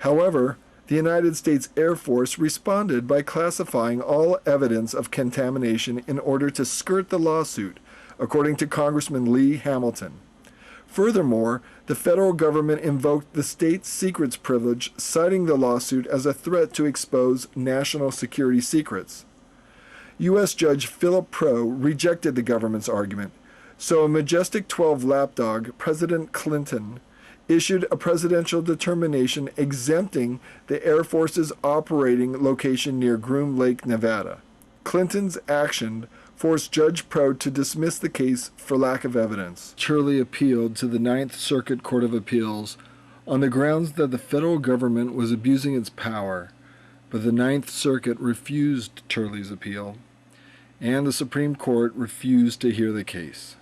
However, the United States Air Force responded by classifying all evidence of contamination in order to skirt the lawsuit, according to Congressman Lee Hamilton. Furthermore, the federal government invoked the state secrets privilege, citing the lawsuit as a threat to expose national security secrets. U.S. Judge Philip Proh rejected the government's argument, so a majestic 12 lapdog, President Clinton, issued a presidential determination exempting the Air Force's operating location near Groom Lake, Nevada. Clinton's action forced Judge Proh to dismiss the case for lack of evidence. Turley appealed to the Ninth Circuit Court of Appeals on the grounds that the federal government was abusing its power, but the Ninth Circuit refused Turley's appeal, and the Supreme Court refused to hear the case.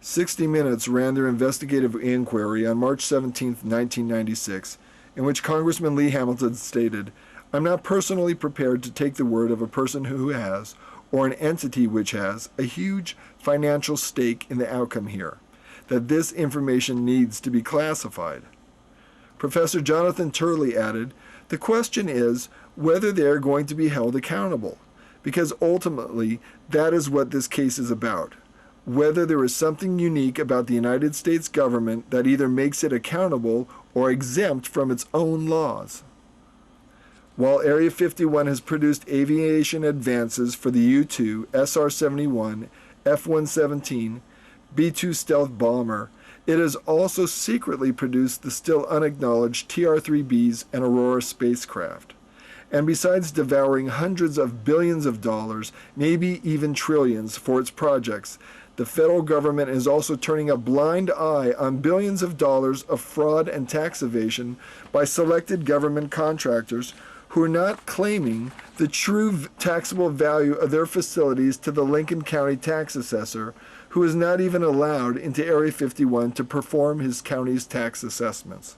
60 Minutes ran their investigative inquiry on March 17, 1996, in which Congressman Lee Hamilton stated, "I'm not personally prepared to take the word of a person who has, or an entity which has, a huge financial stake in the outcome here, that this information needs to be classified." Professor Jonathan Turley added, "The question is whether they are going to be held accountable, because ultimately that is what this case is about. Whether there is something unique about the United States government that either makes it accountable or exempt from its own laws." While Area 51 has produced aviation advances for the U-2, SR-71, F-117, B-2 stealth bomber, it has also secretly produced the still unacknowledged TR-3Bs and Aurora spacecraft. And besides devouring hundreds of billions of dollars, maybe even trillions, for its projects, the federal government is also turning a blind eye on billions of dollars of fraud and tax evasion by selected government contractors who are not claiming the true taxable value of their facilities to the Lincoln County tax assessor, who is not even allowed into Area 51 to perform his county's tax assessments.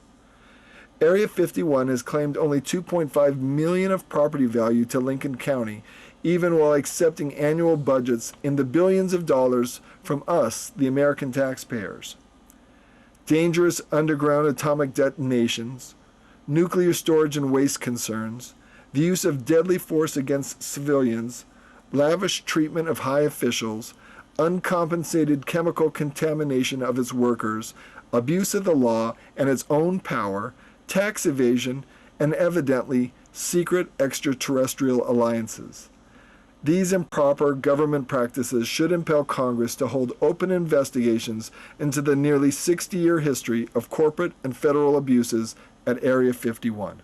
Area 51 has claimed only $2.5 million of property value to Lincoln County, even while accepting annual budgets in the billions of dollars from us, the American taxpayers. Dangerous underground atomic detonations, nuclear storage and waste concerns, the use of deadly force against civilians, lavish treatment of high officials, uncompensated chemical contamination of its workers, abuse of the law and its own power, tax evasion, and evidently secret extraterrestrial alliances. These improper government practices should impel Congress to hold open investigations into the nearly 60-year history of corporate and federal abuses at Area 51.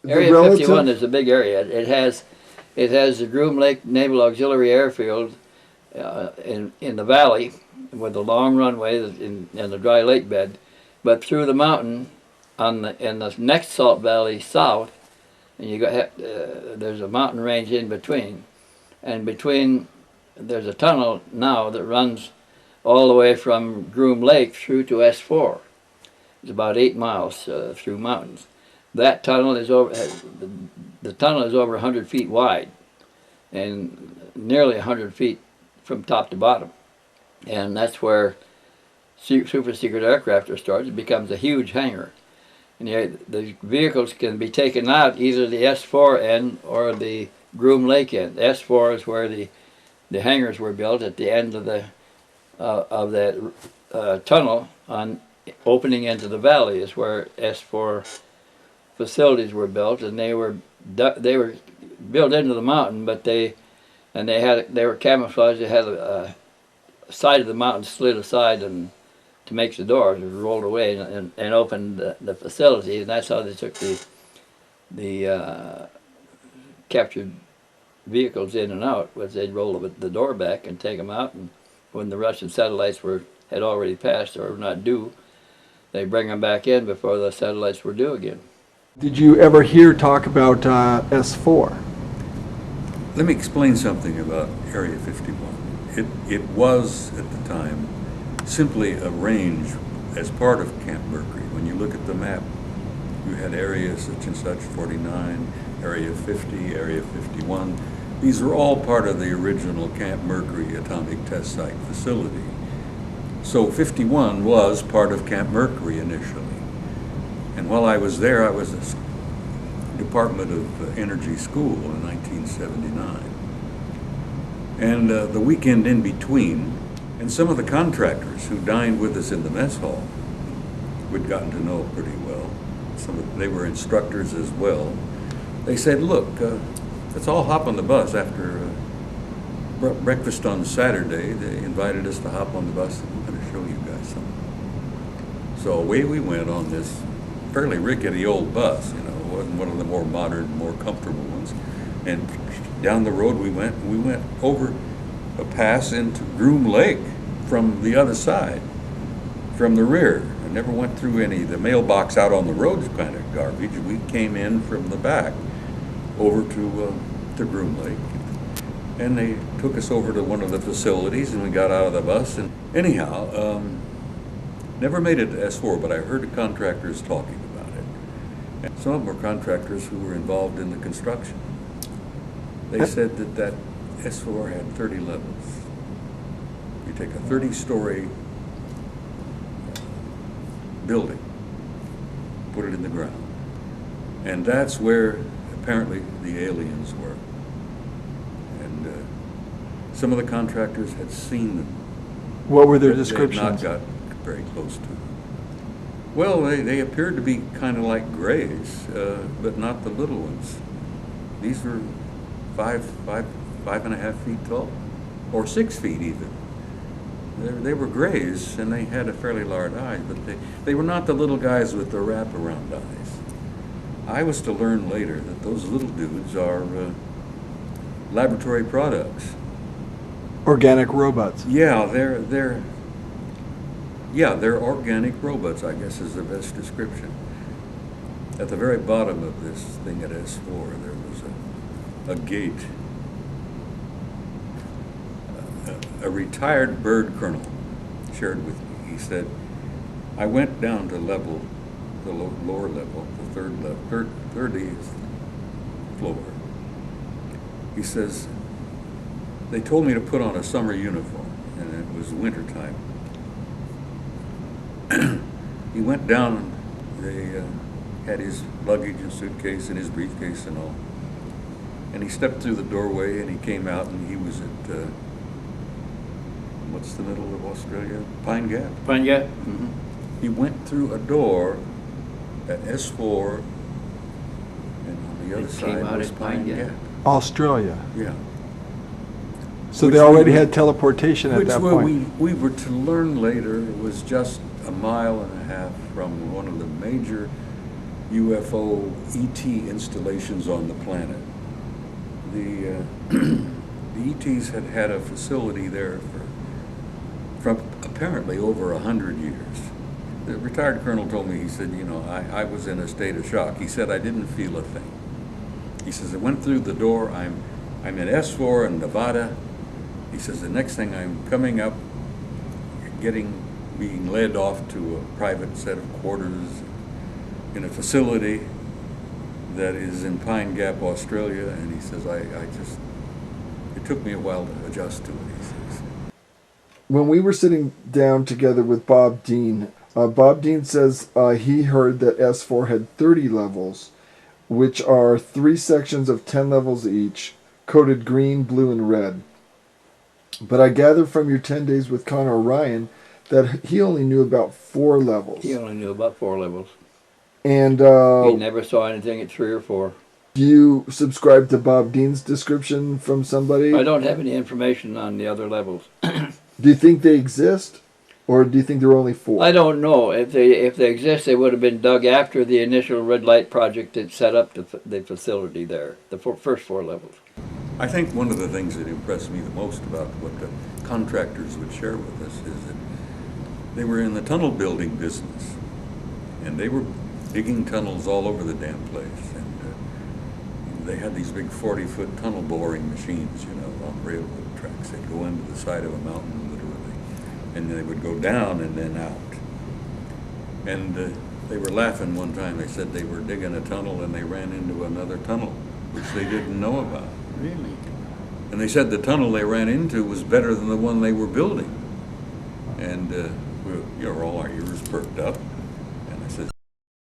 Area 51 is a big area. It has the Groom Lake Naval Auxiliary Airfield in the valley with a long runway in the dry lake bed, but through the mountain in the next salt valley south, and you got there's a mountain range in between, and between there's a tunnel now that runs all the way from Groom Lake through to S4. It's about 8 miles through mountains. That tunnel is over. The tunnel is over 100 feet wide, and nearly 100 feet from top to bottom, and that's where super secret aircraft are stored. It becomes a huge hangar. And the vehicles can be taken out either the S4 end or the Groom Lake end. S4 is where the hangars were built at the end of that tunnel on opening into the valley is where S4 facilities were built, and they were built into the mountain, but they were camouflaged. They had a side of the mountain slid aside and to make the doors, it rolled away and opened the facility, and that's how they took the captured vehicles in and out. Was they'd roll the door back and take them out, and when the Russian satellites had already passed or were not due, they bring them back in before the satellites were due again. Did you ever hear talk about S4? Let me explain something about Area 51. It was at the time simply a range as part of Camp Mercury. When you look at the map, you had areas such and such, 49, Area 50, Area 51. These are all part of the original Camp Mercury atomic test site facility. So 51 was part of Camp Mercury initially. And while I was there, I was a Department of Energy school in 1979. And the weekend in between, and some of the contractors who dined with us in the mess hall, we'd gotten to know pretty well. They were instructors as well. They said, look, let's all hop on the bus after breakfast on Saturday. They invited us to hop on the bus, and we're going to show you guys something. So away we went on this fairly rickety old bus, you know, it wasn't one of the more modern, more comfortable ones. And down the road we went over a pass into Groom Lake from the other side, from the rear. I never went through the mailbox out on the road kind of garbage. We came in from the back over to Groom Lake. And they took us over to one of the facilities, and we got out of the bus. And anyhow, never made it to S4, but I heard the contractors talking about it. And some of them were contractors who were involved in the construction. They said that S4 had 30 levels. You take a 30-story building, put it in the ground, and that's where apparently the aliens were. And some of the contractors had seen them. What were their They descriptions? had not got very close to them. Well, they appeared to be kind of like grays, but not the little ones. These were 5.5 feet tall, or 6 feet even. They were grays, and they had a fairly large eye, but they were not the little guys with the wraparound eyes. I was to learn later that those little dudes are laboratory products. Organic robots. Yeah, they're organic robots, I guess is the best description. At the very bottom of this thing at S4, there was a gate. A retired bird colonel shared with me. He said, I went down to the lower level, the 30th floor. He says, they told me to put on a summer uniform, and it was wintertime. He went down, they had his luggage and suitcase and his briefcase and all. And he stepped through the doorway, and he came out, and he was at, what's the middle of Australia? Pine Gap. Pine Gap? Mm-hmm. He went through a door at S4, and on the other side was Pine Gap. Australia. Yeah. So Which they already we- had teleportation at that point. We were to learn later, it was just a mile and a half from one of the major UFO ET installations on the planet. The ETs had had a facility there for apparently over 100 years. The retired colonel told me, he said, you know, I was in a state of shock. He said, I didn't feel a thing. He says, I went through the door, I'm in S4 in Nevada. He says, the next thing I'm coming up, being led off to a private set of quarters in a facility that is in Pine Gap, Australia. And he says, it took me a while to adjust to it, he says. When we were sitting down together with Bob Dean says he heard that S4 had 30 levels, which are 3 sections of 10 levels each, coded green, blue, and red. But I gather from your 10 days with Connor Ryan that he only knew about 4 levels. He only knew about 4 levels. And He never saw anything at 3 or 4. do you subscribe to Bob Dean's description from somebody? I don't have any information on the other levels. Do you think they exist? Or do you think there are only 4? I don't know. If they exist, they would have been dug after the initial red light project that set up the facility there, the first 4 levels. I think one of the things that impressed me the most about what the contractors would share with us is that they were in the tunnel building business, and they were digging tunnels all over the damn place, and they had these big 40-foot tunnel boring machines, you know, on railroad tracks. They'd go into the side of a mountain, literally, and they would go down and then out. And they were laughing one time. They said they were digging a tunnel and they ran into another tunnel, which they didn't know about. Really? And they said the tunnel they ran into was better than the one they were building. And all our ears perked up.